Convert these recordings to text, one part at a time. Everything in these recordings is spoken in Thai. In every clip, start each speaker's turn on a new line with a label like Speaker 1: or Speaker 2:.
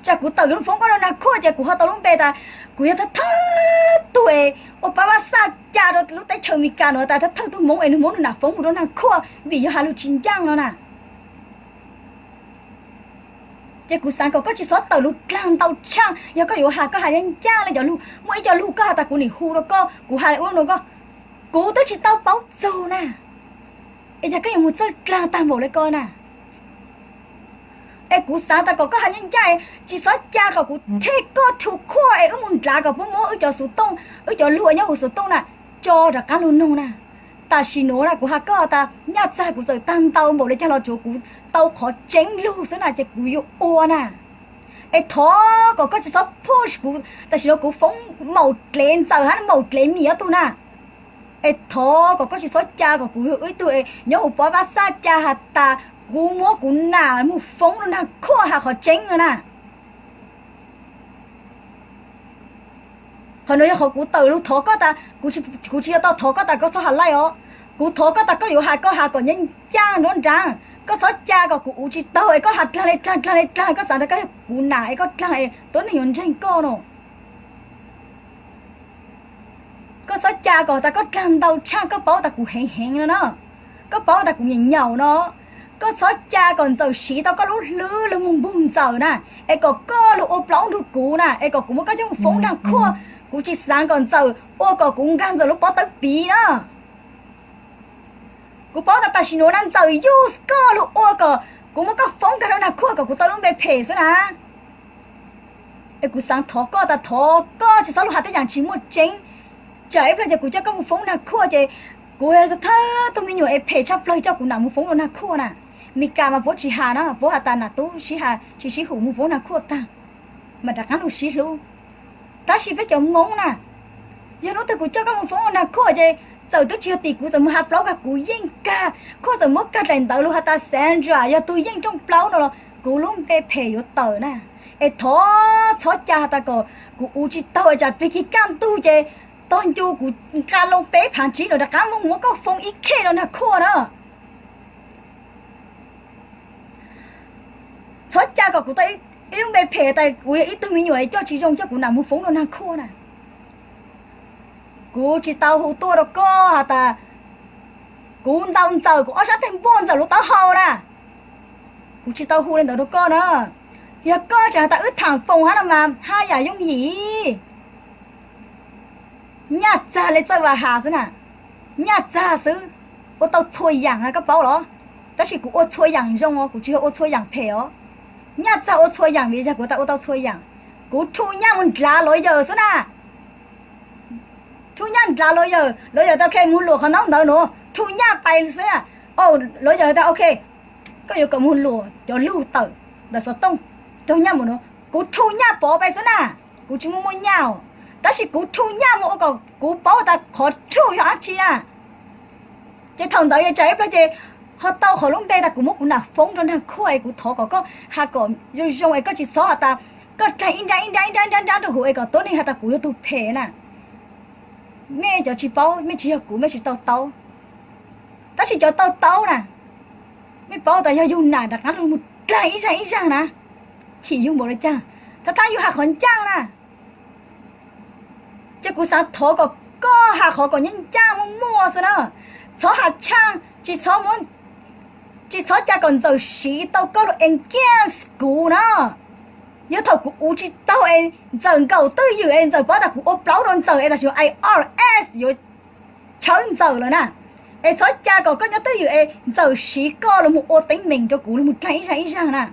Speaker 1: จะกูตื่นฟ้องก็แล้วนะขั้วจะกูหาตะลุงเบตากูยังทัดตัวโอป้าว่าซาจ่าเราลูกแต่เชิงมีการแต่ทัดตัวมงไอ้หนุ่มมงน่ะฟ้องกูแล้วนะขั้วบีอยู่หาลูกจริงจังแล้วนะจะกูสั่งก็จะสอดตื่นลูกกลางเตาช่างยังก็อยู่หาก็หายังจ้างเลยจะลูกไม่จะลูกก็หาแต่กูหนีหูแล้วก็กูหาอ้วนแล้วก็กูต้องจิตเตาเป้าโจน่ะไอ้จะก็ยังมุดเจอกลางตามบอกเลยก่อนน่ะไอ้กูสาวแต่ก็หันยังใจจีสอจ้าก็กูเทก็ถูกขั้วไอ้มุนปลากับพวกม้อจอสุดตงจอลัวเนี่ยกูสุดตงน่ะจอดักการลุนงน่ะแต่ชิโน่น่ะกูฮักก็แต่ญาติใจกูจะตั้งเตาบอกเลยจะรอจูกูเตาขอเจ๊งลูกซะน่ะจะกูอยู่อ้วนน่ะไอ้ท้อก็จะซับพุชกูแต่ชิโน่กูฟ้องเมาเกลนเจอฮะเมาเกลนมีอะตัวน่ะไอ้ท้อก็จะสอจ้าก็กูไอ้ตัวไอ้เนี่ยหัวป้าซาจ้าฮัตตากูมัวกูหนามูฟ้องแล้วนะข้อหาเขาเจ๊งแล้วนะพอหนูเขากูตื่นลูกท้อก็แต่กูเชื่อต่อท้อก็แต่ก็สหัสไล่อ๋อกูท้อก็แต่ก็อยู่หาก่อนยังจ้างโดนจ้างก็สอจ้าก็กูอุจิตเต้าไอ้ก็หัดกลางก็สั่งแต่ก็กูหนาไอ้ก็กลางไอ้ตัวนี้มันเจ๊งก็เนาะก็สอจ้าก็แต่ก็กลางเตาช่างก็เป้าแต่กูแห้งแล้วเนาะก็เป้าแต่กูเหนียวเนาะก็สอจ้าก่อนเจ้าสีตาก็รู้ลือแล้วมึงบุ้งเจ้าน่ะไอ้ก็รู้โอปล้องดูกูน่ะไอ้ก็กูมันก็จะฟ้องดังขั้วกูจิสั่งก่อนเจ้าโอ้ก็กูกันจะรู้ป้อตั้งปีน่ะกูป้อแต่ชิโนนั่นเจ้ายูสก็รู้โอ้ก็กูมันก็ฟ้องกันแล้วนะขั้วก็กูต้องลงไปเพจซะนะไอ้กูสั่งทอก็แต่ทอก็จะสรุปหาแต่อย่างชิมดเจ๊งใจเพื่อจะกูจะก็มึงฟ้องดังขั้วจะกูจะเธอต้องมีอยู่ไอ้เพจชอบเลยเจ้ากูหนามึงฟ้องแล้วนะขั้วน่ะมีการมาพูดชิฮานะพูดหาตาหน้าตู้ชิฮาชิหูมึงพูดนะขั้วตามาดักนั้นลูชิลูตาชิไปเจ้างงน่ะยังรู้แต่กูเจ้าก็มึงฟ้องนะขั้วจะเจ้าตัวเชื่อตีกูจะมาหาเปล่ากับกูยิ่งกาขั้วจะมัดกันแรงเตอลูหาตาแสนจ่ายาตัวยิ่งจงเปล่าเนาะกูลุ้มไปเพย์อยู่เตอน่ะไอ้ท้อจ่าตาก็กูอุจิเตอจะไปขี้ก้ามตู้เจตอนจูกูการลงเป๊ะผ่านชีเนาะดักการมึงมันก็ฟ้องอีกแค่แล้วนะขั้วเนาะสอจ้าก็กูthấy ít lúc đây phê tạiกูít tôi mình nhồi cho chị trong choกูnằm mua phóng đâu nàng khô nèกูchỉ tao hú tua đâu có hả taกูtao giờกูở sát thành buôn giờ lúc tao hầu nèกูchỉ tao hú lên đâu có nữa giờ có chả ta ướt thẳng phòng hả mà hai nhà dung gì nhát cha lấy chơi vào hà thế nè nhát cha xứ ô tao thôi dạng cái bao đó đó chỉกูô thôi dạng trong óกูchỉ ô thôi dạng phê ó nhá cháu chơi yang bây giờ của tao chơi yang, cú thu nhá muốn lá lối giờ xí na, thu nhá lá lối giờ tao kêu muốn lùa khăn nóng đâu nữa, thu nhá bay xí à, ô lối giờ tao ok, có yêu cầu muốn lùa cho lưu tử, là sao tông, thu nhá muốn nó, cú thu nhá bỏ bay xí na, cú chỉ muốn nhau, đó là cú thu nhá muốn có cú bỏ ta khó thu hóa chi à, chỉ thằng đấy chạy bây giờ họ tao họ lúc đây ta cũng muốn cũng là phóng cho nàng khôi cũng thọ có hà có dùng ấy có chỉ xóa ta có cái in ra được hồi có tối nay hà ta cũng yêu tụ phê nè mẹ cho chị bao mẹ chỉ cũng mẹ chỉ tao ta chỉ cho tao nè mẹ bao ta dùng nè đặt nó một cái ra nè chỉ dùng bộ này chăng ta dùng hà khẩn chăng nè chứ cũng sáng thọ có hà khó có nhân chăng mua sao nữa xóa hà chăng chỉ xóa muốn chỉ số cha còn giờ xí tao có được anh kia school nữa nhớ thật của u chỉ tao anh giờ cầu tư dự anh giờ bắt đầu của ốp láo đòn giờ anh là chữ IRS rồi chấn giờ rồi nè anh số cha còn có nhớ tư dự anh giờ xí có là một ô tính mình cho cụ là một cái ra nè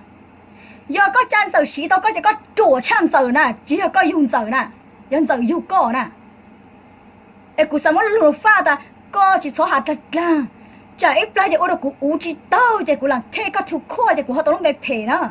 Speaker 1: giờ có cha giờ xí tao có chùa chăn giờ nè chỉ là có dùng giờ nè dân giờ dùng có nè anh cụ sao muốn lùa pha ta có chỉ số hạt thật là chả ít lại thì ô được cụ u chỉ tao thì cụ làm thế có chục khoa thì cụ họ tao nó bị phê nữa